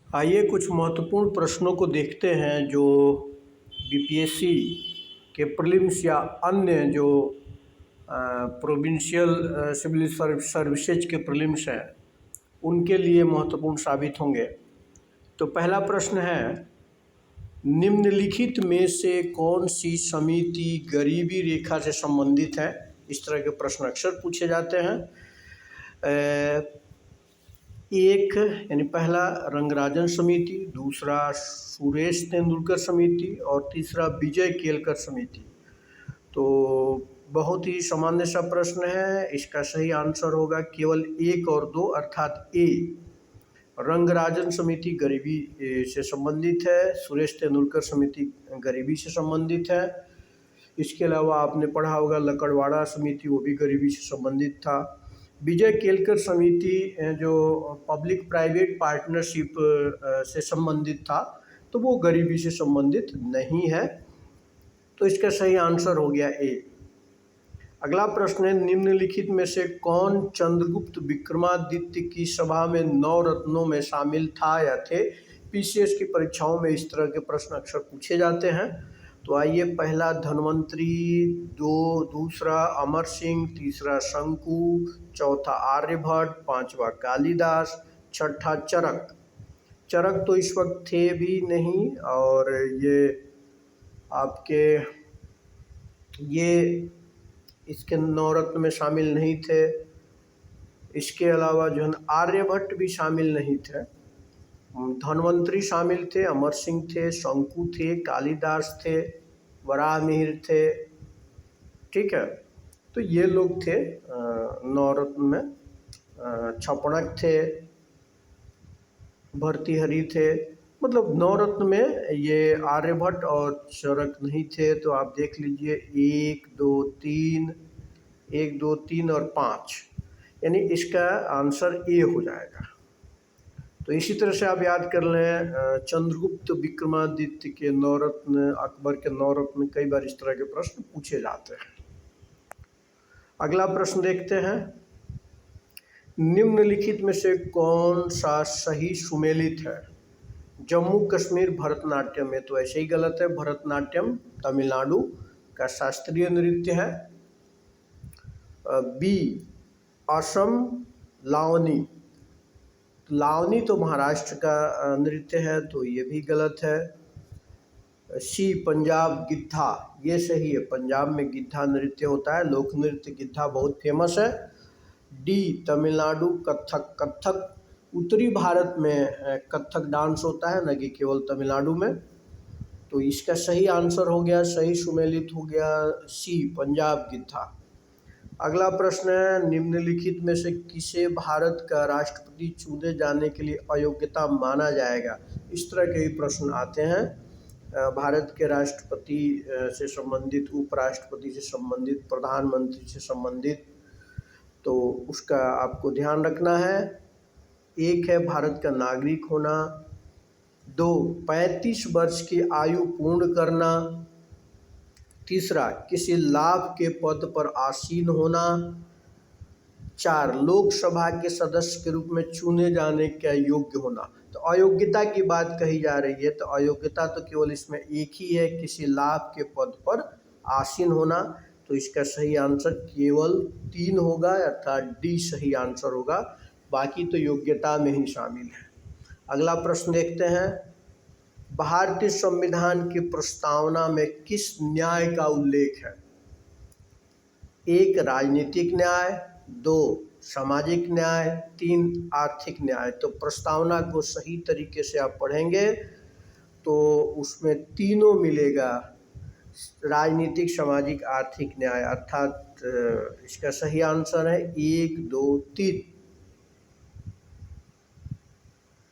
आइए कुछ महत्वपूर्ण प्रश्नों को देखते हैं जो बीपीएससी के प्रीलिम्स या अन्य जो प्रोविंशियल सिविल सर्विसेज के प्रीलिम्स हैं उनके लिए महत्वपूर्ण साबित होंगे। तो पहला प्रश्न है, निम्नलिखित में से कौन सी समिति गरीबी रेखा से संबंधित है? इस तरह के प्रश्न अक्सर पूछे जाते हैं। एक यानी पहला रंगराजन समिति, दूसरा सुरेश तेंदुलकर समिति और तीसरा विजय केलकर समिति। तो बहुत ही सामान्य सा प्रश्न है, इसका सही आंसर होगा केवल 1 और 2 अर्थात ए। रंगराजन समिति गरीबी से संबंधित है, सुरेश तेंदुलकर समिति गरीबी से संबंधित है। इसके अलावा आपने पढ़ा होगा लकड़वाड़ा समिति, वो भी गरीबी से संबंधित था। विजय केलकर समिति जो पब्लिक प्राइवेट पार्टनरशिप से संबंधित था, तो वो गरीबी से संबंधित नहीं है। तो इसका सही आंसर हो गया ए। अगला प्रश्न है, निम्नलिखित में से कौन चंद्रगुप्त विक्रमादित्य की सभा में 9 रत्नों में शामिल था या थे? पीसीएस की परीक्षाओं में इस तरह के प्रश्न अक्सर पूछे जाते हैं। तो आइए, पहला धन्वंतरी, दूसरा अमर सिंह, तीसरा शंकु, चौथा आर्यभट्ट, पांचवा कालिदास, छठा चरक। चरक तो इस वक्त थे भी नहीं और ये इसके 9 रत्न में शामिल नहीं थे। इसके अलावा जो है आर्यभट्ट भी शामिल नहीं थे। धन्वंतरी शामिल थे, अमर सिंह थे, शंकु थे, कालिदास थे, वराहमिहिर थे। ठीक है, तो ये लोग थे 9 रत्न में। छपड़क थे, भर्तृहरि थे, मतलब 9 रत्न में ये आर्यभट्ट और चरक नहीं थे। तो आप देख लीजिए 1 2 3 और 5, यानी इसका आंसर ए हो जाएगा। तो इसी तरह से आप याद कर लें, चंद्रगुप्त विक्रमादित्य के 9 रत्न, अकबर के 9 रत्न, कई बार इस तरह के प्रश्न पूछे जाते हैं। अगला प्रश्न देखते हैं, निम्नलिखित में से कौन सा सही सुमेलित है? जम्मू कश्मीर भरतनाट्यम में तो ऐसे ही गलत है। भरतनाट्यम तमिलनाडु का शास्त्रीय नृत्य है। बी असम लावनी, लावनी तो महाराष्ट्र का नृत्य है, तो ये भी गलत है। सी पंजाब गिद्धा, ये सही है, पंजाब में गिद्धा नृत्य होता है, लोक नृत्य गिद्धा बहुत फेमस है। डी तमिलनाडु कथक, कथक उत्तरी भारत में कथक डांस होता है, न कि केवल तमिलनाडु में। तो इसका सही आंसर हो गया, सही सुमेलित हो गया सी पंजाब गिद्धा। अगला प्रश्न है, निम्नलिखित में से किसे भारत का राष्ट्रपति चुने जाने के लिए अयोग्यता माना जाएगा? इस तरह के ही प्रश्न आते हैं, भारत के राष्ट्रपति से संबंधित, उपराष्ट्रपति से संबंधित, प्रधानमंत्री से संबंधित। तो उसका आपको ध्यान रखना है। एक है भारत का नागरिक होना, 2 35 वर्ष की आयु पूर्ण करना, तीसरा किसी लाभ के पद पर आसीन होना, 4 लोकसभा के सदस्य के रूप में चुने जाने के योग्य होना। तो अयोग्यता की बात कही जा रही है, तो अयोग्यता तो केवल इसमें एक ही है, किसी लाभ के पद पर आसीन होना। तो इसका सही आंसर केवल 3 होगा, अर्थात डी सही आंसर होगा, बाकी तो योग्यता में ही शामिल है। अगला प्रश्न देखते हैं, भारतीय संविधान की प्रस्तावना में किस न्याय का उल्लेख है? 1 राजनीतिक न्याय, 2 सामाजिक न्याय, 3 आर्थिक न्याय। तो प्रस्तावना को सही तरीके से आप पढ़ेंगे तो उसमें तीनों मिलेगा, राजनीतिक, सामाजिक, आर्थिक न्याय, अर्थात इसका सही आंसर है 1 2 3।